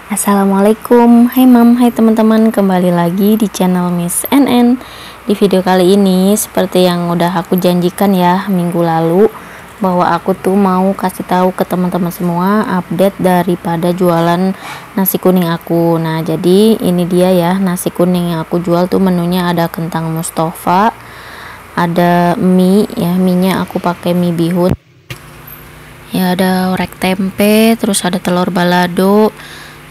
Assalamualaikum, hai mam, hai teman-teman, kembali lagi di channel Miss NN. Di video kali ini seperti yang udah aku janjikan ya minggu lalu, bahwa aku tuh mau kasih tahu ke teman-teman semua update daripada jualan nasi kuning aku. Nah jadi ini dia ya, nasi kuning yang aku jual tuh menunya ada kentang Mustafa, ada mie ya, mie-nya aku pakai mie bihun ya, ada orek tempe, terus ada telur balado.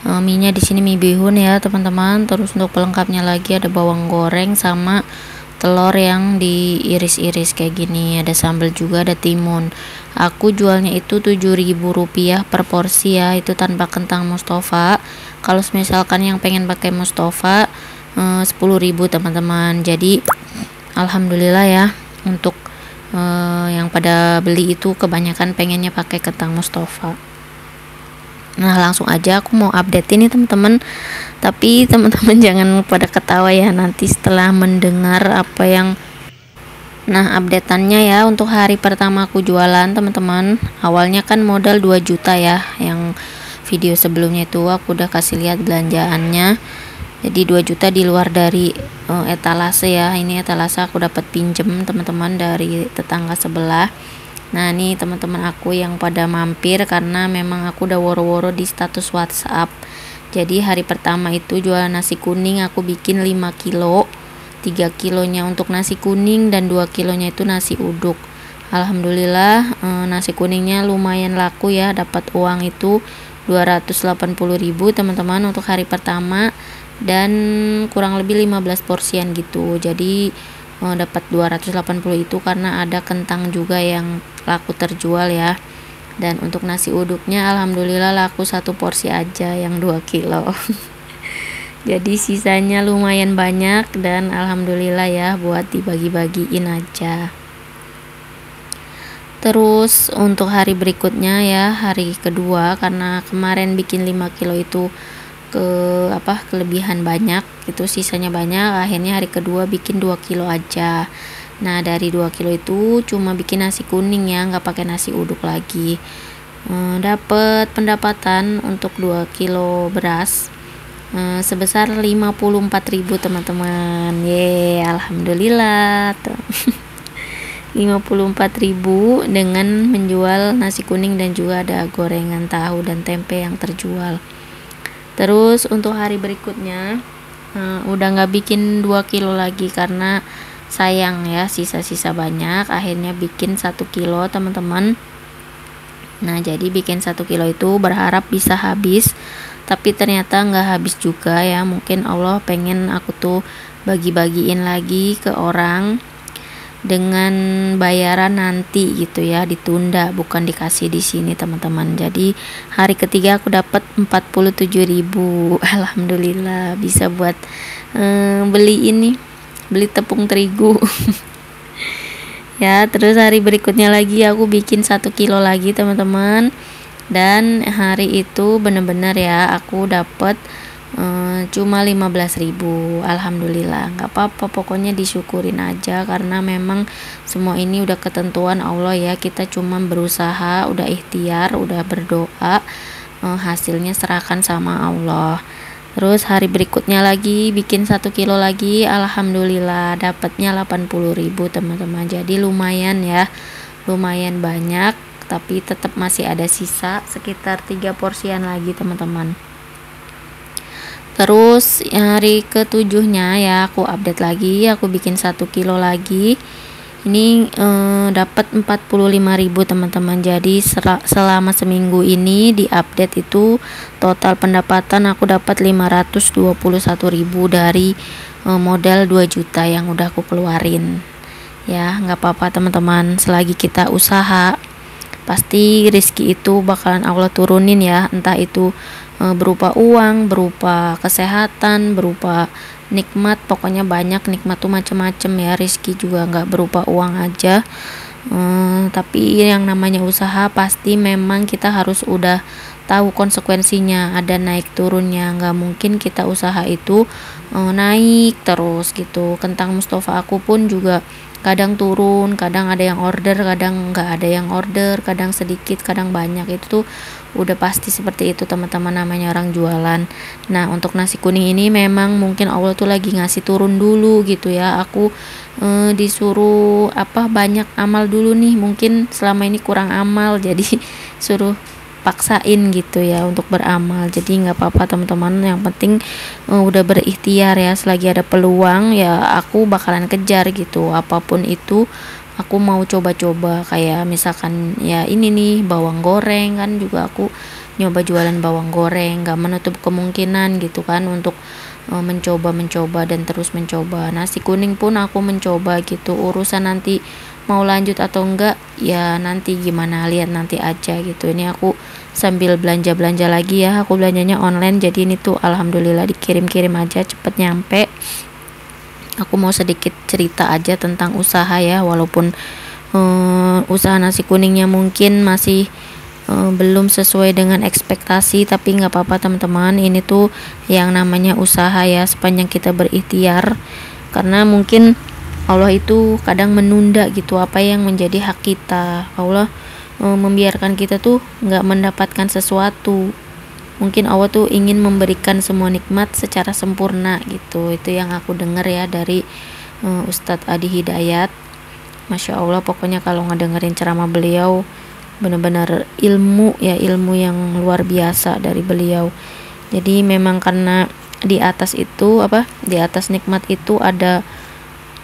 Mie-nya di sini mie bihun ya teman-teman. Terus untuk pelengkapnya lagi ada bawang goreng sama telur yang diiris-iris kayak gini, ada sambal juga, ada timun. Aku jualnya itu Rp7.000 per porsi ya, itu tanpa kentang Mustafa. Kalau misalkan yang pengen pakai Mustafa 10.000 teman-teman. Jadi alhamdulillah ya, untuk yang pada beli itu kebanyakan pengennya pakai kentang Mustafa. Nah langsung aja aku mau update ini teman-teman, tapi teman-teman jangan pada ketawa ya nanti setelah mendengar apa yang updateannya ya. Untuk hari pertama aku jualan teman-teman, awalnya kan modal 2 juta ya, yang video sebelumnya itu aku udah kasih lihat belanjaannya. Jadi 2 juta di luar dari etalase ya. Ini etalase aku dapat pinjem teman-teman dari tetangga sebelah. Nah nih teman-teman aku yang pada mampir, karena memang aku udah woro-woro di status WhatsApp. Jadi hari pertama itu jualan nasi kuning aku bikin 5 kilo, 3 kilonya untuk nasi kuning dan 2 kilonya itu nasi uduk. Alhamdulillah nasi kuningnya lumayan laku ya, dapat uang itu 280.000 teman-teman untuk hari pertama, dan kurang lebih 15 porsian gitu. Jadi dapat 280 itu karena ada kentang juga yang laku terjual ya. Dan untuk nasi uduknya alhamdulillah laku 1 porsi aja yang 2 kilo. Jadi sisanya lumayan banyak dan alhamdulillah ya buat dibagi-bagiin aja. Terus untuk hari berikutnya ya, hari kedua, karena kemarin bikin 5 kilo itu kelebihan banyak, itu sisanya banyak, akhirnya hari kedua bikin 2 kilo aja. Nah dari 2 kilo itu cuma bikin nasi kuning ya, nggak pakai nasi uduk lagi. Dapat pendapatan untuk 2 kilo beras sebesar 54.000 teman-teman. Alhamdulillah tuh. 54.000 dengan menjual nasi kuning dan juga ada gorengan tahu dan tempe yang terjual. Terus untuk hari berikutnya udah nggak bikin 2 kilo lagi karena sayang ya, sisa-sisa banyak, akhirnya bikin 1 kilo teman-teman. Nah jadi bikin 1 kilo itu berharap bisa habis, tapi ternyata nggak habis juga ya. Mungkin Allah pengen aku tuh bagi-bagiin lagi ke orang dengan bayaran nanti gitu ya, ditunda, bukan dikasih di sini teman-teman. Jadi hari ketiga aku dapat 47.000. Alhamdulillah bisa buat beli tepung terigu. Ya terus hari berikutnya lagi aku bikin 1 kilo lagi teman-teman, dan hari itu bener-bener ya aku dapat cuma 15.000. Alhamdulillah, nggak apa-apa, pokoknya disyukurin aja karena memang semua ini udah ketentuan Allah ya. Kita cuma berusaha, udah ikhtiar, udah berdoa, hasilnya serahkan sama Allah. Terus hari berikutnya lagi bikin 1 kilo lagi, alhamdulillah dapatnya 80.000 teman-teman. Jadi lumayan ya, lumayan banyak, tapi tetap masih ada sisa sekitar 3 porsian lagi teman-teman. Terus hari ketujuhnya ya aku update lagi, aku bikin 1 kilo lagi. Ini dapat 45.000 teman-teman. Jadi selama seminggu ini di update itu total pendapatan aku dapat 521.000 dari modal 2 juta yang udah aku keluarin. Ya nggak apa-apa teman-teman, selagi kita usaha pasti rezeki itu bakalan Allah turunin ya, entah itu berupa uang, berupa kesehatan, berupa nikmat. Pokoknya banyak nikmat tuh macam-macam ya, rezeki juga nggak berupa uang aja. Tapi yang namanya usaha pasti memang kita harus udah tahu konsekuensinya, ada naik turunnya. Nggak mungkin kita usaha itu naik terus gitu. Kentang Mustafa aku pun juga kadang turun, kadang ada yang order, kadang nggak ada yang order, kadang sedikit, kadang banyak. Itu tuh udah pasti seperti itu teman-teman, namanya orang jualan. Nah untuk nasi kuning ini memang mungkin Allah tuh lagi ngasih turun dulu gitu ya. Aku disuruh banyak amal dulu nih, mungkin selama ini kurang amal jadi suruh paksain gitu ya untuk beramal. Jadi nggak apa-apa teman-teman, yang penting udah berikhtiar ya, selagi ada peluang ya aku bakalan kejar gitu, apapun itu aku mau coba-coba. Kayak misalkan ya ini nih bawang goreng kan, juga aku nyoba jualan bawang goreng, nggak menutup kemungkinan gitu kan untuk mencoba dan terus mencoba. Nasi kuning pun aku mencoba gitu, urusan nanti mau lanjut atau enggak ya nanti gimana, lihat nanti aja gitu. Ini aku sambil belanja lagi ya, aku belanjanya online, jadi ini tuh alhamdulillah dikirim aja cepet nyampe. Aku mau sedikit cerita aja tentang usaha ya, walaupun usaha nasi kuningnya mungkin masih belum sesuai dengan ekspektasi, tapi nggak apa-apa teman-teman, ini tuh yang namanya usaha ya, sepanjang kita berikhtiar. Karena mungkin Allah itu kadang menunda gitu apa yang menjadi hak kita. Allah membiarkan kita tuh nggak mendapatkan sesuatu. Mungkin Allah tuh ingin memberikan semua nikmat secara sempurna gitu. Itu yang aku dengar ya dari Ustadz Adi Hidayat. Masya Allah, pokoknya kalau ngedengerin ceramah beliau benar-benar ilmu ya, ilmu yang luar biasa dari beliau. Jadi memang karena di atas itu di atas nikmat itu ada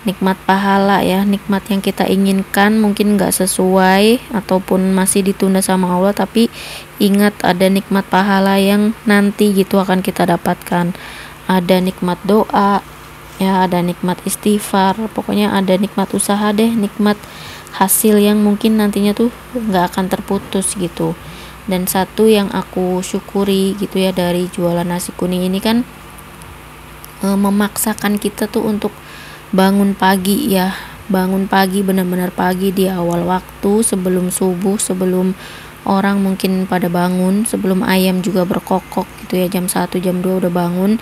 nikmat pahala ya, nikmat yang kita inginkan mungkin nggak sesuai ataupun masih ditunda sama Allah, tapi ingat ada nikmat pahala yang nanti gitu akan kita dapatkan. Ada nikmat doa ya, ada nikmat istighfar, pokoknya ada nikmat usaha deh, nikmat hasil yang mungkin nantinya tuh nggak akan terputus gitu. Dan satu yang aku syukuri gitu ya dari jualan nasi kuning ini kan memaksakan kita tuh untuk bangun pagi ya, bangun pagi, benar-benar pagi di awal waktu, sebelum subuh, sebelum orang mungkin pada bangun, sebelum ayam juga berkokok gitu ya, jam 1 jam 2 udah bangun.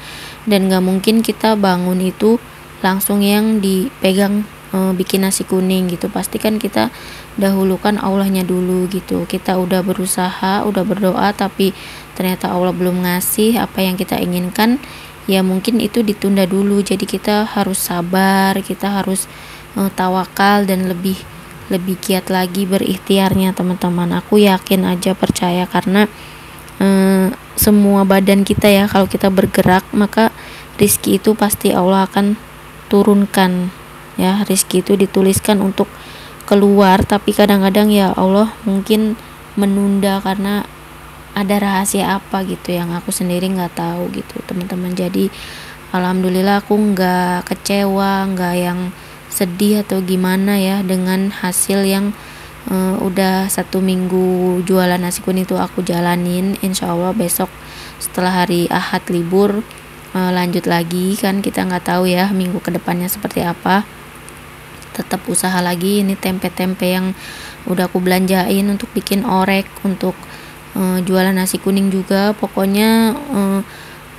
Dan gak mungkin kita bangun itu langsung yang dipegang bikin nasi kuning gitu, pastikan kita dahulukan Allahnya dulu gitu. Kita udah berusaha, udah berdoa, tapi ternyata Allah belum ngasih apa yang kita inginkan, ya mungkin itu ditunda dulu. Jadi kita harus sabar, kita harus tawakal dan lebih giat lagi berikhtiarnya teman-teman. Aku yakin aja, percaya, karena semua badan kita ya, kalau kita bergerak maka rizki itu pasti Allah akan turunkan ya. Rizki itu dituliskan untuk keluar, tapi kadang-kadang ya Allah mungkin menunda karena ada rahasia apa gitu yang aku sendiri nggak tahu gitu teman-teman. Jadi alhamdulillah aku nggak kecewa, nggak yang sedih atau gimana ya dengan hasil yang udah 1 minggu jualan nasi kuning itu aku jalanin. Insya Allah besok setelah hari Ahad libur lanjut lagi, kan kita nggak tahu ya minggu kedepannya seperti apa. Tetap usaha lagi. Ini tempe-tempe yang udah aku belanjain untuk bikin orek, untuk jualan nasi kuning juga. Pokoknya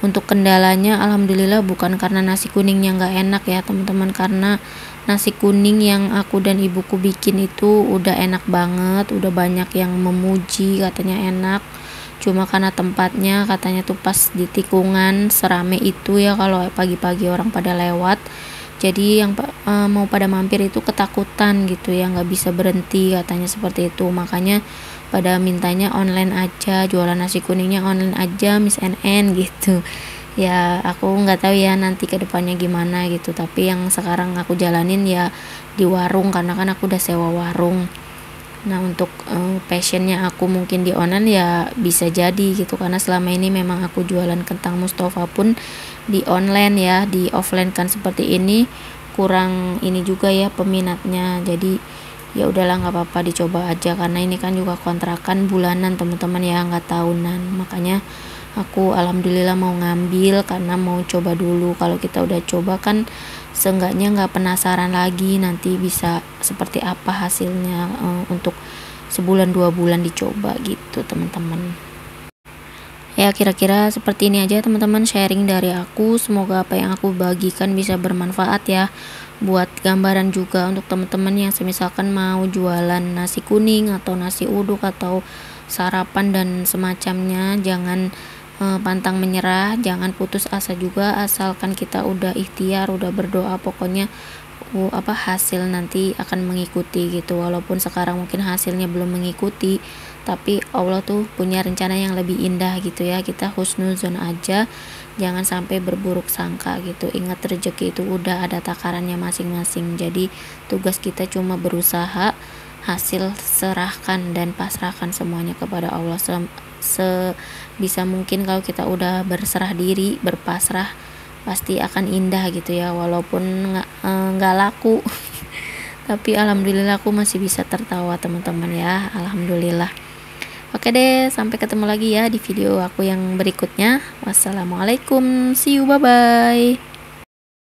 untuk kendalanya alhamdulillah bukan karena nasi kuningnya nggak enak ya teman-teman, karena nasi kuning yang aku dan ibuku bikin itu udah enak banget, udah banyak yang memuji katanya enak. Cuma karena tempatnya katanya tuh pas di tikungan serame itu ya, kalau pagi-pagi orang pada lewat, jadi yang mau pada mampir itu ketakutan gitu ya, nggak bisa berhenti katanya seperti itu. Makanya pada mintanya online aja, jualan nasi kuningnya online aja Miss NN gitu ya. Aku nggak tahu ya nanti kedepannya gimana gitu, tapi yang sekarang aku jalanin ya di warung, karena kan aku udah sewa warung. Nah untuk passionnya aku mungkin di online ya bisa jadi gitu, karena selama ini memang aku jualan kentang Mustafa pun di online ya, di offline kan seperti ini kurang ini juga ya peminatnya. Jadi ya udahlah, nggak apa-apa, dicoba aja, karena ini kan juga kontrakan bulanan teman-teman ya, nggak tahunan. Makanya aku alhamdulillah mau ngambil karena mau coba dulu. Kalau kita udah coba kan seenggaknya nggak penasaran lagi nanti bisa seperti apa hasilnya untuk sebulan 2 bulan dicoba gitu teman-teman. Ya kira-kira seperti ini aja teman-teman sharing dari aku. Semoga apa yang aku bagikan bisa bermanfaat ya, buat gambaran juga untuk teman-teman yang semisalkan mau jualan nasi kuning atau nasi uduk atau sarapan dan semacamnya. Jangan pantang menyerah, jangan putus asa juga, asalkan kita udah ikhtiar, udah berdoa, pokoknya hasil nanti akan mengikuti gitu. Walaupun sekarang mungkin hasilnya belum mengikuti, tapi Allah tuh punya rencana yang lebih indah gitu ya. Kita husnuzon aja, jangan sampai berburuk sangka gitu. Ingat, rezeki itu udah ada takarannya masing-masing, jadi tugas kita cuma berusaha, hasil serahkan dan pasrahkan semuanya kepada Allah. Sebisa mungkin kalau kita udah berserah diri, berpasrah, pasti akan indah gitu ya. Walaupun nggak laku tapi alhamdulillah aku masih bisa tertawa teman-teman ya, alhamdulillah. Oke deh, sampai ketemu lagi ya di video aku yang berikutnya. Wassalamualaikum, see you, bye bye.